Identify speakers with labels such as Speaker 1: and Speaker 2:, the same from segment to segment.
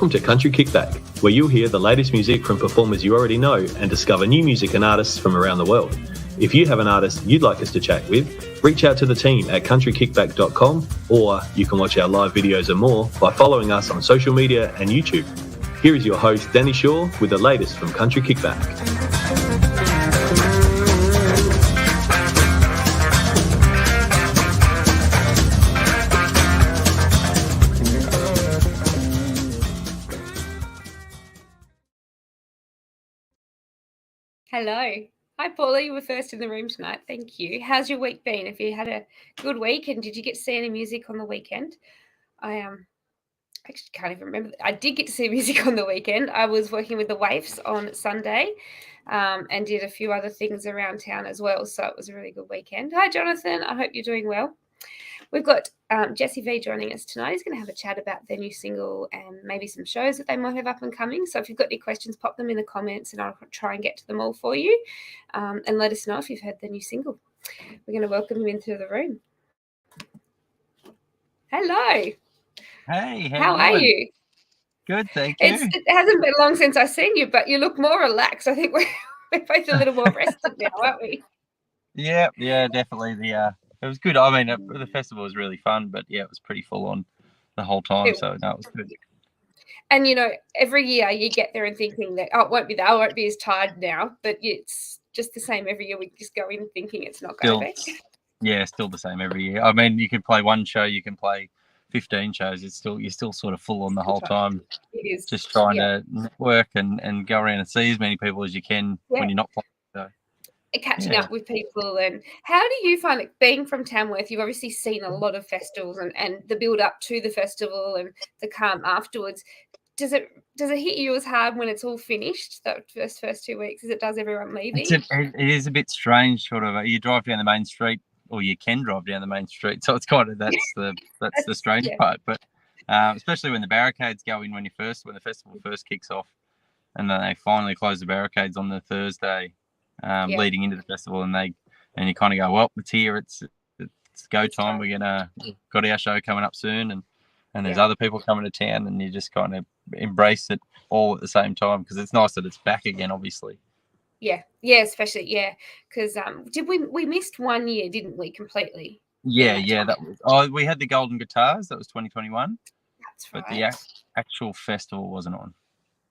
Speaker 1: Welcome to Country Kickback, where you'll hear the latest music from performers you already know and discover new music and artists from around the world. If you have an artist you'd like us to chat with, reach out to the team at countrykickback.com, or you can watch our live videos and more by following us on social media and YouTube. Here is your host, Danni Shaw, with the latest from Country Kickback.
Speaker 2: Hello. Hi, Paula. You were first in the room tonight. Thank you. How's your week been? Have you had a good week? And did you get to see any music on the weekend? I actually can't even remember. I did get to see music on the weekend. I was working with the Waifs on Sunday and did a few other things around town as well. So it was a really good weekend. Hi, Jonathan. I hope you're doing well. We've got Jesse V joining us tonight. He's going to have a chat about their new single and maybe some shows that they might have up and coming. So if you've got any questions, pop them in the comments and I'll try and get to them all for you. And let us know if you've heard the new single. We're going to welcome him into the room. Hello.
Speaker 3: Hey,
Speaker 2: how are you?
Speaker 3: Good, thank you.
Speaker 2: It hasn't been long since I've seen you, but you look more relaxed. I think we're both a little more rested now, aren't we?
Speaker 3: Yeah, definitely. It was good. I mean, the festival was really fun, but yeah, it was pretty full on the whole time. So no, it was good.
Speaker 2: And you know, every year you get there and thinking that it won't be that, I won't be as tired now, but it's just the same every year. We just go in thinking it's not going to be.
Speaker 3: Yeah, still the same every year. I mean, you can play one show, you can play 15 shows. You're still sort of full on the whole time.
Speaker 2: It is
Speaker 3: just trying to network and go around and see as many people as you can when you're not playing. So.
Speaker 2: Catching up with people. And how do you find it being from Tamworth? You've obviously seen a lot of festivals and the build up to the festival and the calm afterwards. Does it hit you as hard when it's all finished, that first 2 weeks, as it does everyone leaving?
Speaker 3: It is a bit strange, sort of. You drive down the main street, or you can drive down the main street, so it's kind of that's the strange part. But especially when the barricades go in when the festival first kicks off, and then they finally close the barricades on the Thursday. Leading into the festival, and you kind of go, well, it's here, it's go time. We're got our show coming up soon, and there's other people coming to town, and you just kind of embrace it all at the same time because it's nice that it's back again, obviously.
Speaker 2: Especially because we missed 1 year, didn't we, completely?
Speaker 3: That was we had the Golden Guitars, that was 2021.
Speaker 2: That's right.
Speaker 3: But the actual festival wasn't on.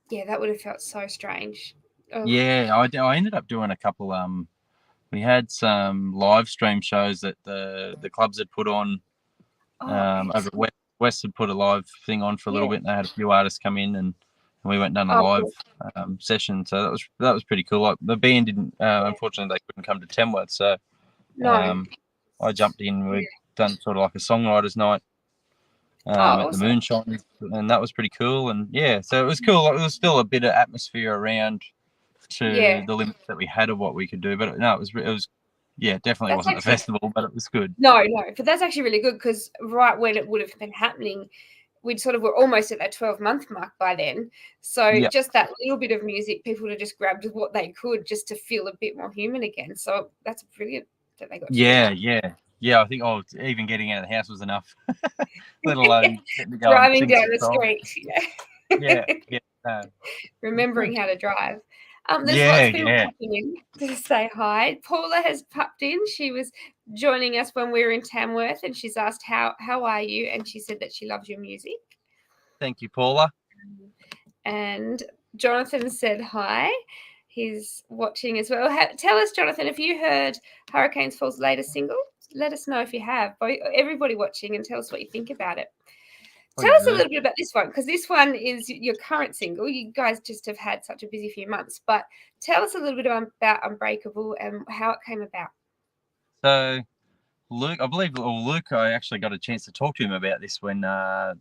Speaker 2: That would have felt so strange.
Speaker 3: Oh. I ended up doing a couple. We had some live stream shows that the clubs had put on. Over West had put a live thing on for a little bit, and they had a few artists come in, and we went and done a live session. So that was pretty cool. Like, the band didn't, unfortunately, they couldn't come to Tamworth, so I jumped in. We've done sort of like a songwriters' night at the Moonshine, and that was pretty cool. And so it was cool. It was still a bit of atmosphere around to the limits that we had of what we could do, but no, it was definitely wasn't a festival, but it was good.
Speaker 2: No, but that's actually really good because right when it would have been happening, we'd sort of were almost at that 12-month mark by then. So just that little bit of music, people would have just grabbed what they could just to feel a bit more human again. So that's brilliant that they got.
Speaker 3: I think even getting out of the house was enough, let alone
Speaker 2: driving down the street. Remembering how to drive. There's lots of people popping in to say hi. Paula has popped in. She was joining us when we were in Tamworth, and she's asked, how are you? And she said that she loves your music.
Speaker 3: Thank you, Paula.
Speaker 2: And Jonathan said hi. He's watching as well. Tell us, Jonathan, have you heard Hurricanes Fall's latest single? Let us know if you have. Everybody watching, and tell us what you think about it. Tell us a little bit about this one, because this one is your current single. You guys just have had such a busy few months, but tell us a little bit about Unbreakable and how it came about.
Speaker 3: So, Luke, I actually got a chance to talk to him about this when I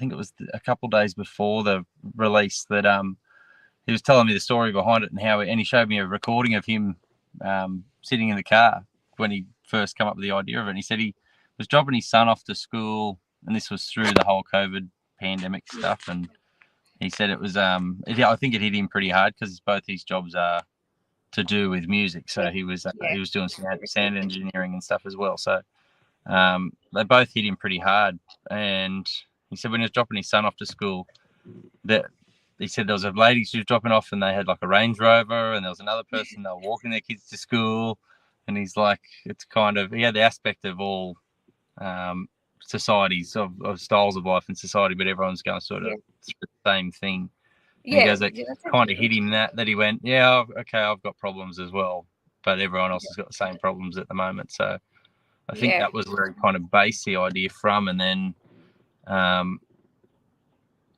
Speaker 3: think it was a couple of days before the release that he was telling me the story behind it and he showed me a recording of him sitting in the car when he first came up with the idea of it. And he said he was dropping his son off to school, and this was through the whole COVID pandemic stuff. And he said it was, I think it hit him pretty hard because both his jobs are to do with music. So he was doing sound engineering and stuff as well. So they both hit him pretty hard. And he said when he was dropping his son off to school, that he said there was a lady she was dropping off, and they had like a Range Rover, and there was another person they were walking their kids to school, and he's like, it's kind of, he had the aspect of all societies of styles of life in society, but everyone's going sort of through the same thing. And he goes, that kind of hit him that he went, yeah, okay, I've got problems as well, but everyone else has got the same problems at the moment. So I think that was where he kind of based the idea from. And then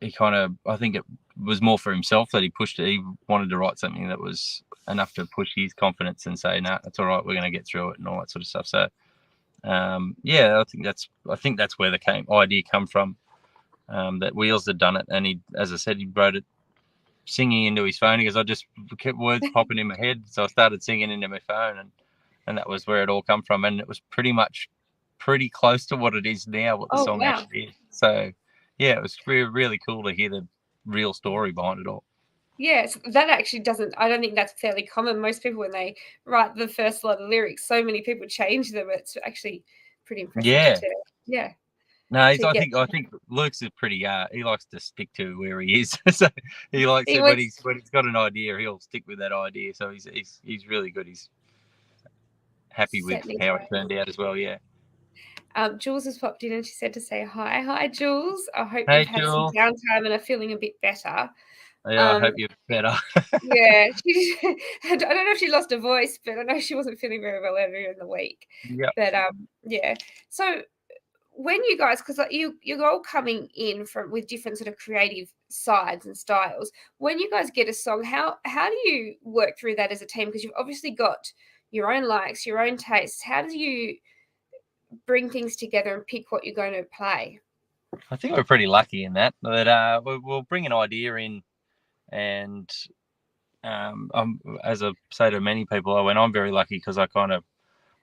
Speaker 3: he kind of, I think it was more for himself that he pushed it. He wanted to write something that was enough to push his confidence and say, nah, that's all right, we're going to get through it and all that sort of stuff. So I think that's where the idea come from. That Wheels had done it, and he, as I said, he wrote it singing into his phone. He goes, I just kept words popping in my head, so I started singing into my phone, and that was where it all come from. And it was pretty close to what it is now, what the song actually is. So yeah, it was really cool to hear the real story behind it all.
Speaker 2: Yes, that actually doesn't, I don't think that's fairly common. Most people, when they write the first lot of lyrics, so many people change them. It's actually pretty impressive.
Speaker 3: No, I think Luke's is pretty. He likes to stick to where he is. So he likes it when he's got an idea, he'll stick with that idea. So he's really good. He's happy with how it turned out as well. Yeah.
Speaker 2: Jules has popped in and she said to say hi. Hi, Jules. I hope
Speaker 3: hey,
Speaker 2: you've had some downtime and are feeling a bit better.
Speaker 3: Yeah, I hope you're better.
Speaker 2: I don't know if she lost her voice, but I know she wasn't feeling very well earlier in the week.
Speaker 3: Yeah.
Speaker 2: But so when you guys, because you're all coming in with different sort of creative sides and styles, when you guys get a song, how do you work through that as a team? Because you've obviously got your own likes, your own tastes. How do you bring things together and pick what you're going to play?
Speaker 3: I think we're pretty lucky in that we'll bring an idea in, and as I say to many people, I'm very lucky because I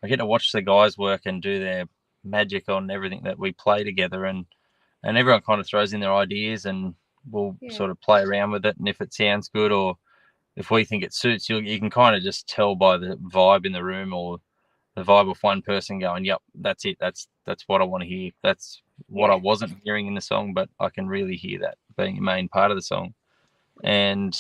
Speaker 3: get to watch the guys work and do their magic on everything that we play together, and everyone kind of throws in their ideas, and we'll sort of play around with it, and if it sounds good or if we think it suits you can kind of just tell by the vibe in the room or the vibe of one person going, yep, that's it, that's what I want to hear, that's what I wasn't hearing in the song, but I can really hear that being a main part of the song. And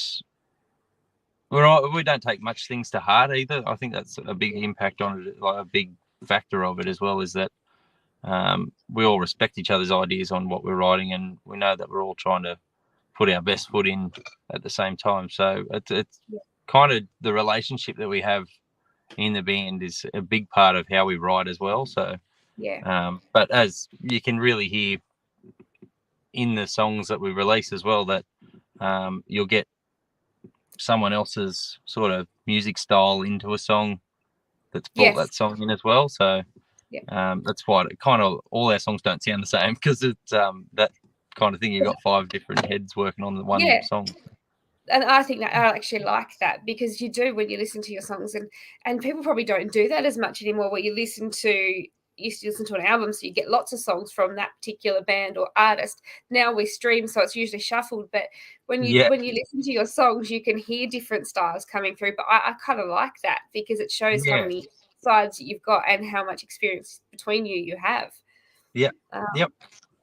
Speaker 3: we don't take much things to heart either. I think that's a big impact on it, like a big factor of it as well, is that we all respect each other's ideas on what we're writing, and we know that we're all trying to put our best foot in at the same time. So it's kind of the relationship that we have in the band is a big part of how we write as well. So but as you can really hear in the songs that we release as well, that you'll get someone else's sort of music style into a song that's brought that song in as well. So that's why it kind of all our songs don't sound the same, because it's that kind of thing. You've got 5 different heads working on the one song.
Speaker 2: And I think that I actually like that, because you do, when you listen to your songs, and people probably don't do that as much anymore, where you used to listen to an album, so you get lots of songs from that particular band or artist. Now we stream, so it's usually shuffled, but when you listen to your songs, you can hear different styles coming through. But I kind of like that, because it shows how many sides that you've got and how much experience between you have.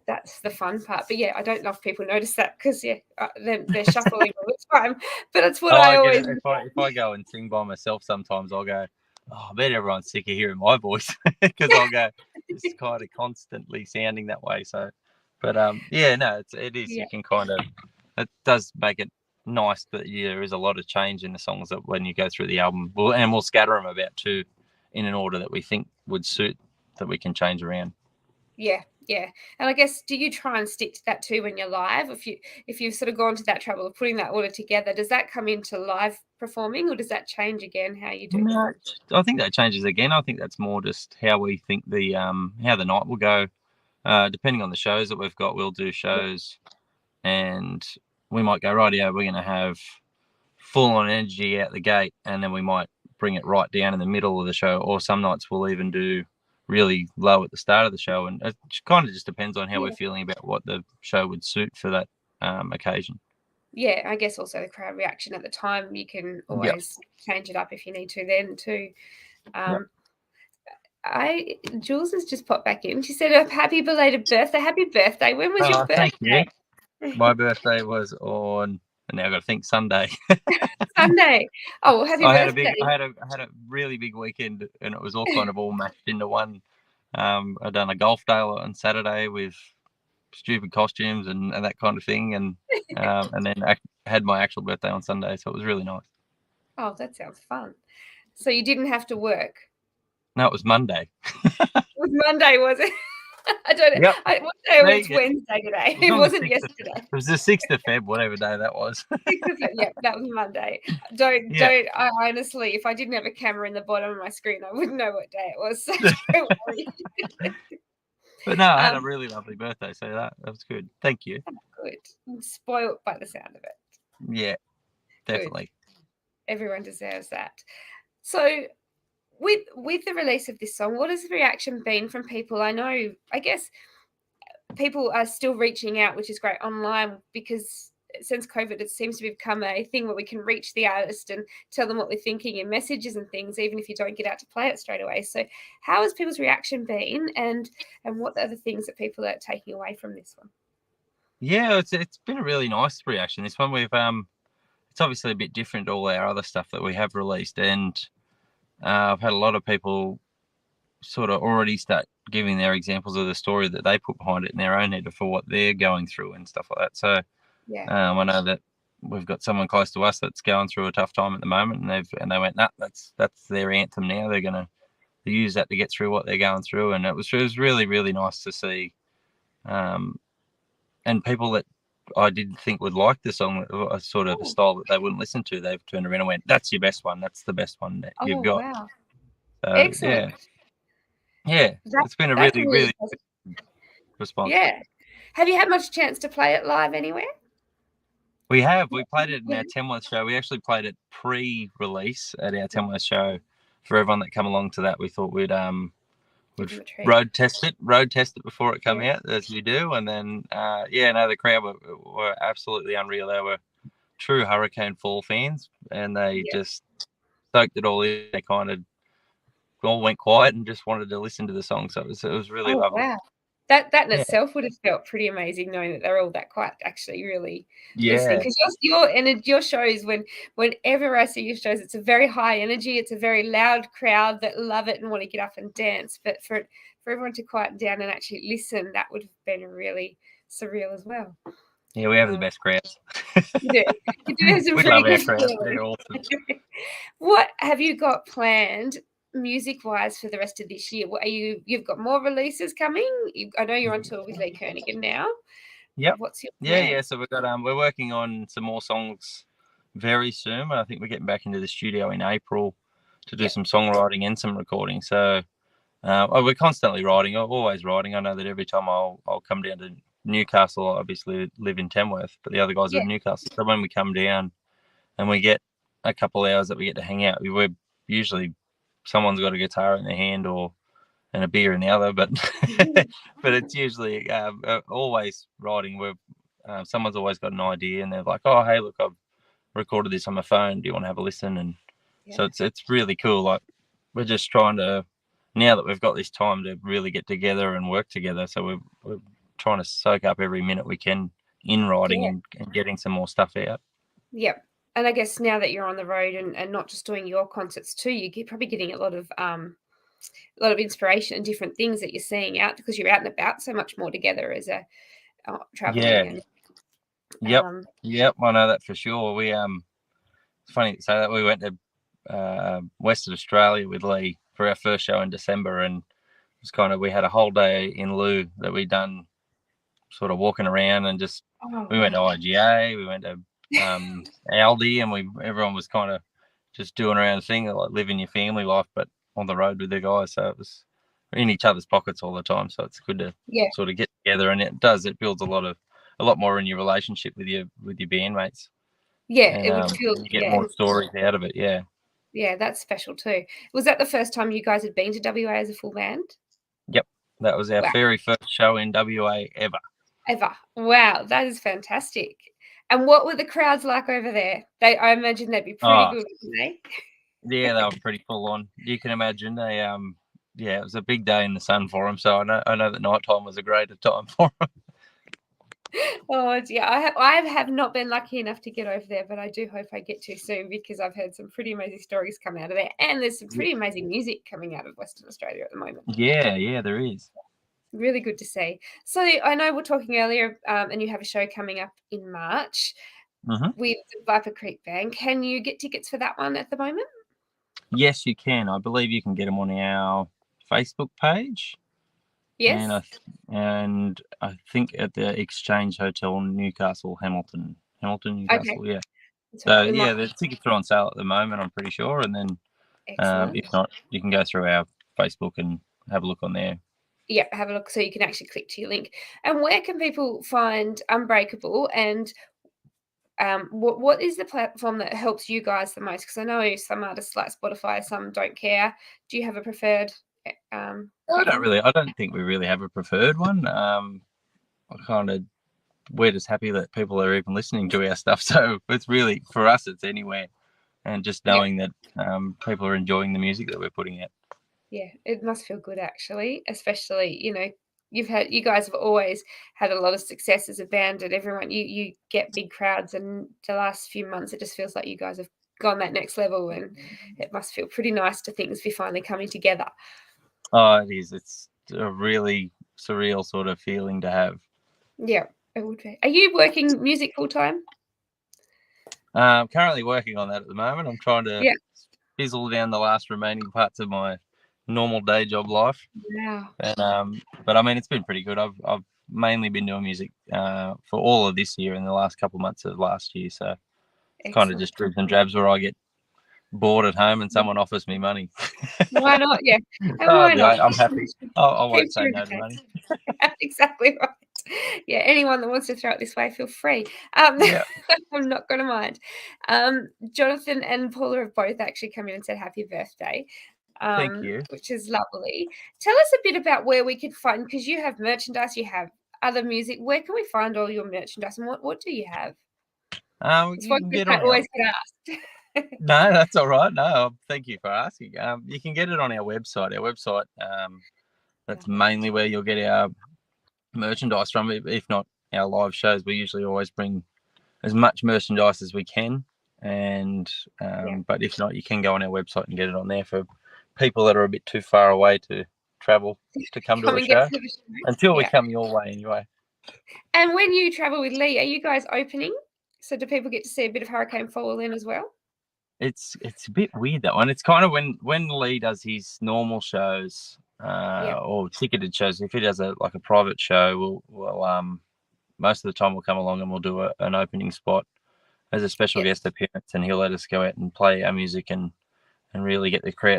Speaker 2: That's the fun part. But I don't know if people notice that, because they're shuffling all the time. But it's what I always.
Speaker 3: If I go and sing by myself, sometimes I'll go, I bet everyone's sick of hearing my voice, because I'll go, it's kind of constantly sounding that way. So, but it is. You can kind of, it does make it nice that there is a lot of change in the songs that when you go through the album, we'll scatter them about 2 in an order that we think would suit, that we can change around.
Speaker 2: Yeah. And I guess, do you try and stick to that too when you're live? If you've sort of gone to that trouble of putting that order together, does that come into live performing, or does that change again how you do?
Speaker 3: No, I think that changes again. I think that's more just how we think how the night will go. Depending on the shows that we've got, we'll do shows and we might go, right, we're going to have full on energy out the gate, and then we might bring it right down in the middle of the show, or some nights we'll even do really low at the start of the show, and it kind of just depends on how we're feeling about what the show would suit for that occasion.
Speaker 2: I guess also the crowd reaction at the time, you can always change it up if you need to then too. Jules has just popped back in. She said, happy belated birthday. Happy birthday. When was your birthday?
Speaker 3: Thank you. My birthday was on, and now I've got to think, Sunday.
Speaker 2: Sunday. Oh, well, happy birthday.
Speaker 3: I had a really big weekend, and it was all kind of all mashed into one. I'd done a golf day on Saturday with stupid costumes and that kind of thing, and then I had my actual birthday on Sunday, so it was really nice.
Speaker 2: Oh, that sounds fun. So you didn't have to work?
Speaker 3: No, it was Monday.
Speaker 2: It was Monday, was it? I don't know.
Speaker 3: Yep.
Speaker 2: What day was it? Wednesday today. It wasn't yesterday.
Speaker 3: It was the 6th of Feb, whatever day that was.
Speaker 2: 6th of Feb, yeah, that was Monday. Don't. I honestly, if I didn't have a camera in the bottom of my screen, I wouldn't know what day it was. So don't worry.
Speaker 3: But no, I had a really lovely birthday, so that was good. Thank you.
Speaker 2: Good. I'm spoiled by the sound of it.
Speaker 3: Yeah, definitely.
Speaker 2: Good. Everyone deserves that. So with the release of this song, what has the reaction been from people? I guess people are still reaching out, which is great, online, because since COVID, it seems to have become a thing where we can reach the artist and tell them what we're thinking in messages and things, even if you don't get out to play it straight away. So how has people's reaction been, and what are the things that people are taking away from this one?
Speaker 3: Yeah, it's been a really nice reaction. This one, we've it's obviously a bit different to all our other stuff that we have released, and I've had a lot of people sort of already start giving their examples of the story that they put behind it in their own head for what they're going through and stuff like that. So I know that we've got someone close to us that's going through a tough time at the moment, and they went, nah, that's their anthem now. They're gonna use that to get through what they're going through, and it was really, really nice to see. And people that I didn't think would like the song, a sort of a style that they wouldn't listen to, they've turned around and went, that's your best one. That's the best one that you've got.
Speaker 2: Wow.
Speaker 3: So,
Speaker 2: excellent.
Speaker 3: Yeah. It's been a really, really good response.
Speaker 2: Yeah. Have you had much chance to play it live anywhere?
Speaker 3: We have. We played it in our Tamworth show. We actually played it pre-release at our Tamworth show. For everyone that come along to that, we thought we'd road test it before it come out, as we do, and then the crowd were absolutely unreal. They were true Hurricane Fall fans, and they just soaked it all in. They kind of all went quiet and just wanted to listen to the song, so it was really lovely.
Speaker 2: Wow. That in itself would have felt pretty amazing, knowing that they're all that quiet, actually really listening. Because your shows, whenever I see your shows, it's a very high energy, it's a very loud crowd that love it and want to get up and dance. But for everyone to quiet down and actually listen, that would have been really surreal as well.
Speaker 3: Yeah, we have the best crowds.
Speaker 2: You do have some pretty good crowds. They're awesome. What have you got planned music-wise for the rest of this year? You've got more releases coming? I know you're on tour with Lee Kernaghan now.
Speaker 3: Yep.
Speaker 2: What's your plan?
Speaker 3: Yeah. So we've got we're working on some more songs very soon. I think we're getting back into the studio in April to do some songwriting and some recording. So we're constantly writing, always writing. I know that every time I'll come down to Newcastle, I obviously live in Tamworth, but the other guys are in Newcastle. So when we come down and we get a couple of hours that we get to hang out, we're usually someone's got a guitar in their hand and a beer in the other, but but it's usually always writing. Someone's always got an idea, and they're like, "Oh, hey, look, I've recorded this on my phone. Do you want to have a listen?" And so it's really cool. Like, we're just trying to, now that we've got this time to really get together and work together, so we're trying to soak up every minute we can in writing and getting some more stuff out.
Speaker 2: Yep. And I guess now that you're on the road and not just doing your concerts too, you're probably getting a lot of inspiration and different things that you're seeing out, because you're out and about so much more together as a traveling.
Speaker 3: Yep. I know that for sure. We it's funny to say that we went to Western Australia with Lee for our first show in December, and it was we had a whole day in lieu that we done sort of walking around and just we went to IGA, we went to Aldi, and everyone was kind of just doing around the thing, like living your family life, but on the road with the guys. So it was in each other's pockets all the time. So it's good to sort of get together, and it builds a lot more in your relationship with your bandmates.
Speaker 2: Yeah,
Speaker 3: and,
Speaker 2: it would feel.
Speaker 3: You get more stories out of it. Yeah.
Speaker 2: Yeah, that's special too. Was that the first time you guys had been to WA as a full band?
Speaker 3: Yep, that was our very first show in WA ever. Wow,
Speaker 2: that is fantastic. And what were the crowds like over there? I imagine they'd be pretty good, wouldn't they?
Speaker 3: Yeah, they were pretty full on. You can imagine they it was a big day in the sun for them. So I know that nighttime was a greater time for them.
Speaker 2: Oh dear, I have not been lucky enough to get over there, but I do hope I get to soon because I've heard some pretty amazing stories come out of there, and there's some pretty amazing music coming out of Western Australia at the moment.
Speaker 3: Yeah, there is.
Speaker 2: Really good to see. So I know we're talking earlier, and you have a show coming up in March with the Viper Creek Band. Can you get tickets for that one at the moment?
Speaker 3: Yes, you can. I believe you can get them on our Facebook page.
Speaker 2: Yes.
Speaker 3: And I think at the Exchange Hotel, Hamilton, Newcastle.
Speaker 2: Okay.
Speaker 3: Yeah.
Speaker 2: That's
Speaker 3: So
Speaker 2: right.
Speaker 3: yeah, the tickets are on sale at the moment, I'm pretty sure. And then
Speaker 2: Excellent.
Speaker 3: if not, you can go through our Facebook and have a look on there.
Speaker 2: Yeah, have a look so you can actually click to your link. And where can people find Unbreakable, and what is the platform that helps you guys the most? Because I know some artists like Spotify, some don't care. Do you have a preferred platform?
Speaker 3: I don't think we really have a preferred one. We're just happy that people are even listening to our stuff. So it's really, for us, it's anywhere. And just knowing that people are enjoying the music that we're putting out.
Speaker 2: Yeah, it must feel good actually, especially, you guys have always had a lot of success as a band, and everyone you get big crowds, and the last few months it just feels like you guys have gone that next level, and it must feel pretty nice to things be finally coming together.
Speaker 3: Oh, it is. It's a really surreal sort of feeling to have.
Speaker 2: Yeah, it would be. Are you working music full time?
Speaker 3: Currently working on that at the moment. I'm trying to
Speaker 2: Yeah.
Speaker 3: fizzle down the last remaining parts of my normal day job life.
Speaker 2: Wow.
Speaker 3: And but I mean, it's been pretty good. I've mainly been doing music for all of this year and the last couple of months of last year. So it's kind of just dribs and drabs where I get bored at home and someone offers me money.
Speaker 2: Why not? Yeah. And why not?
Speaker 3: I'm happy. I won't say no to
Speaker 2: entertained.
Speaker 3: money.
Speaker 2: Exactly right. Yeah, anyone that wants to throw it this way, feel free.
Speaker 3: Yeah.
Speaker 2: I'm not going to mind. Jonathan and Paula have both actually come in and said happy birthday.
Speaker 3: Thank you.
Speaker 2: Which is lovely. Tell us a bit about where we could find, because you have merchandise, you have other music. Where can we find all your merchandise, and what do you have? It's
Speaker 3: You
Speaker 2: one
Speaker 3: can
Speaker 2: we
Speaker 3: get
Speaker 2: can't
Speaker 3: on
Speaker 2: always get asked.
Speaker 3: No, that's all right. No, thank you for asking. You can get it on our website. Our website, that's mainly where you'll get our merchandise from. If not our live shows, we usually always bring as much merchandise as we can. And but if not, you can go on our website and get it on there for people that are a bit too far away to travel to come to a show. Until we come your way, anyway.
Speaker 2: And when you travel with Lee, are you guys opening? So do people get to see a bit of Hurricane Fall then as well?
Speaker 3: It's a bit weird, that one. It's kind of when Lee does his normal shows or ticketed shows. If he does a private show, we'll most of the time we'll come along and we'll do an opening spot as a special guest appearance, and he'll let us go out and play our music and really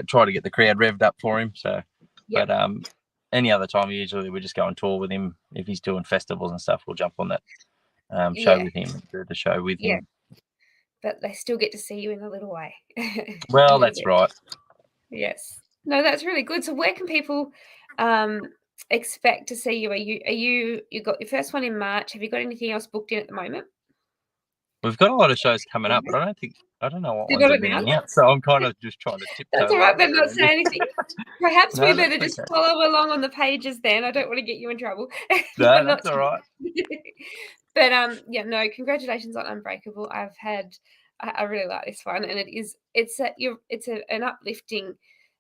Speaker 3: try to get the crowd revved up for him. So, but any other time, usually we just go on tour with him. If he's doing festivals and stuff, we'll jump on that show with him, do the show with him.
Speaker 2: But they still get to see you in a little way.
Speaker 3: Well, that's right.
Speaker 2: Yes. No, that's really good. So where can people expect to see you? You got your first one in March. Have you got anything else booked in at the moment?
Speaker 3: We've got a lot of shows coming up, but I don't know what ones have been announced. So I'm kind of just trying to tiptoe.
Speaker 2: That's all right, but not say anything. Perhaps we better just follow along on the pages then. I don't want to get you in trouble.
Speaker 3: No, that's all right.
Speaker 2: But no, congratulations on Unbreakable. I really like this one, and it's an uplifting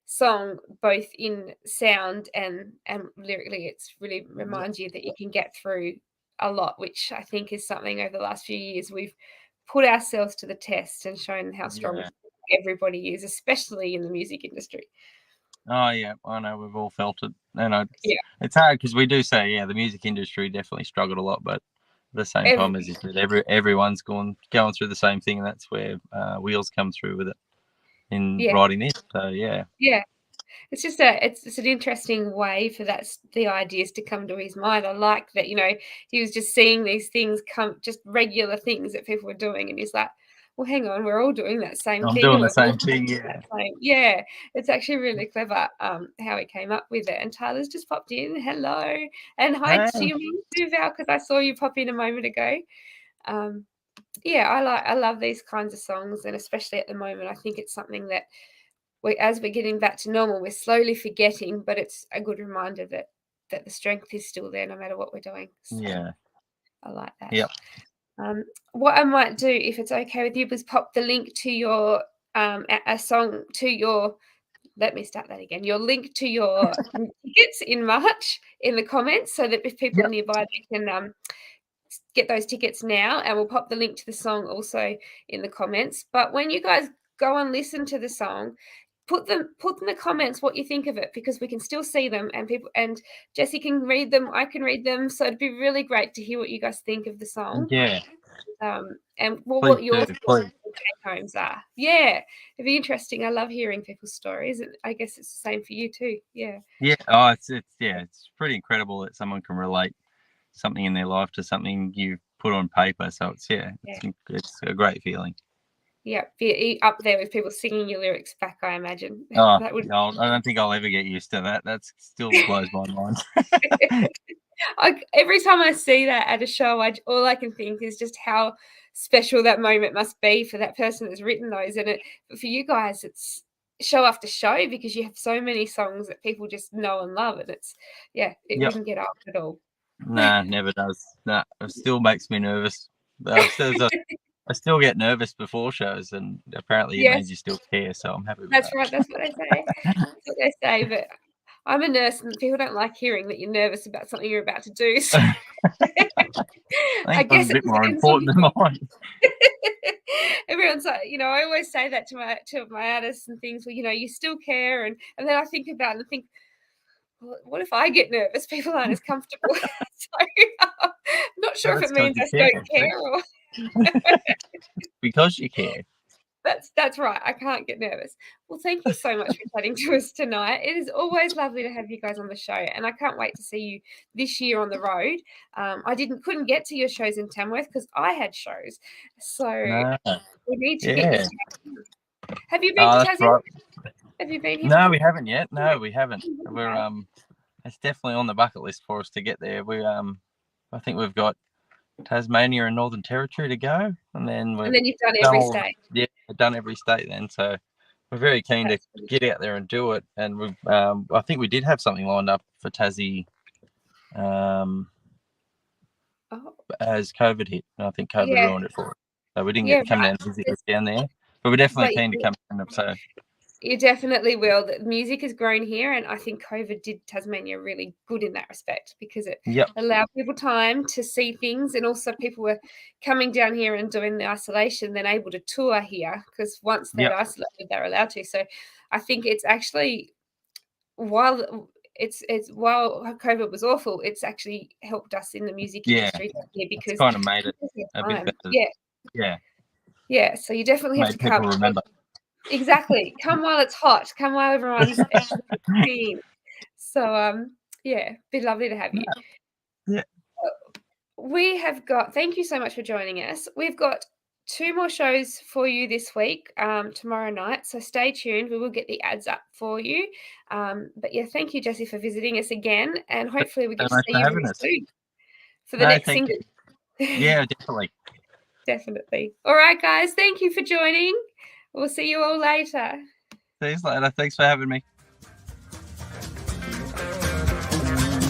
Speaker 2: song, both in sound and lyrically. It's really reminds you that you can get through a lot, which I think is something over the last few years we've put ourselves to the test and shown how strong everybody is, especially in the music industry.
Speaker 3: Oh yeah, I know, we've all felt it. It's hard because we do say the music industry definitely struggled a lot, but at the same time, as you said, everyone's going through the same thing, and that's where Wheels come through with it in writing this. So
Speaker 2: it's just it's an interesting way for the ideas to come to his mind. I like that, he was just seeing these things come, just regular things that people were doing, and he's like, well, hang on, we're all doing that same thing.
Speaker 3: I'm doing the same thing,
Speaker 2: It's actually really clever how he came up with it. And Tyler's just popped in. Hello. And hi to you too, Val, because I saw you pop in a moment ago. I love these kinds of songs, and especially at the moment, I think it's something that as we're getting back to normal, we're slowly forgetting, but it's a good reminder that the strength is still there no matter what we're doing. So.
Speaker 3: Yeah.
Speaker 2: I like that.
Speaker 3: Yep.
Speaker 2: What I might do, if it's okay with you, is pop the link to your a song to your. Let me start that again. Your link to your tickets in March in the comments, so that if people are nearby, they can get those tickets now, and we'll pop the link to the song also in the comments. But when you guys go and listen to the song, put in the comments what you think of it, because we can still see them, and Jessie can read them, I can read them, so it'd be really great to hear what you guys think of the song.
Speaker 3: Yeah.
Speaker 2: And what
Speaker 3: Please
Speaker 2: your
Speaker 3: do, please.
Speaker 2: homes are. Yeah, it'd be interesting. I love hearing people's stories, and I guess it's the same for you too. Yeah.
Speaker 3: Oh, it's pretty incredible that someone can relate something in their life to something you've put on paper. So it's a great feeling.
Speaker 2: Yeah, be up there with people singing your lyrics back, I imagine.
Speaker 3: Oh,
Speaker 2: That would...
Speaker 3: I don't think I'll ever get used to that. That still blows my mind.
Speaker 2: Every time I see that at a show, all I can think is just how special that moment must be for that person that's written those. But for you guys, it's show after show, because you have so many songs that people just know and love, and it wouldn't get old at all.
Speaker 3: Nah, never does. Nah, it still makes me nervous. I still get nervous before shows, and apparently it means you still care. So I'm happy with that.
Speaker 2: That's right. That's what they say. That's what they say. But I'm a nurse, and people don't like hearing that you're nervous about something you're about to do. So
Speaker 3: I guess it's a bit more important than mine.
Speaker 2: Everyone's like, I always say that to my artists and things. Well, you still care, and then I think about it and think, well, what if I get nervous? People aren't as comfortable. So I'm not sure if it means I don't care or
Speaker 3: because you care.
Speaker 2: That's right. I can't get nervous. Well, thank you so much for chatting to us tonight. It is always lovely to have you guys on the show, and I can't wait to see you this year on the road. I couldn't get to your shows in Tamworth because I had shows, so we need to get you. Have you been to Tassie?
Speaker 3: Right.
Speaker 2: Have you been here?
Speaker 3: No, we haven't yet. No, we haven't. We're it's definitely on the bucket list for us to get there. I think we've got Tasmania and Northern Territory to go, and then
Speaker 2: you've done every state.
Speaker 3: Yeah, we've done every state then. So we're very keen to get out there and do it. And we've I think we did have something lined up for Tassie as COVID hit, and I think COVID ruined it for us. So we didn't get to come down and visit us down there, but we're definitely keen to come down. So
Speaker 2: you definitely will. The music has grown here, and I think COVID did Tasmania really good in that respect, because it allowed people time to see things, and also people were coming down here and doing the isolation, then able to tour here, because once they're isolated, they're allowed to. So I think it's actually, while COVID was awful, it's actually helped us in the music industry here, because
Speaker 3: it's kind of made it a bit better.
Speaker 2: Yeah. So you definitely have to come.
Speaker 3: Remember.
Speaker 2: Exactly. Come while it's hot. Come while everyone's clean. So be lovely to have you.
Speaker 3: Yeah.
Speaker 2: We have got. Thank you so much for joining us. We've got 2 more shows for you this week, tomorrow night. So stay tuned. We will get the ads up for you. But thank you, Jessie, for visiting us again, and hopefully we get to see you really soon for the next single.
Speaker 3: Yeah, definitely.
Speaker 2: Definitely. All right, guys. Thank you for joining. We'll see you all later.
Speaker 3: See you later. Thanks for having me.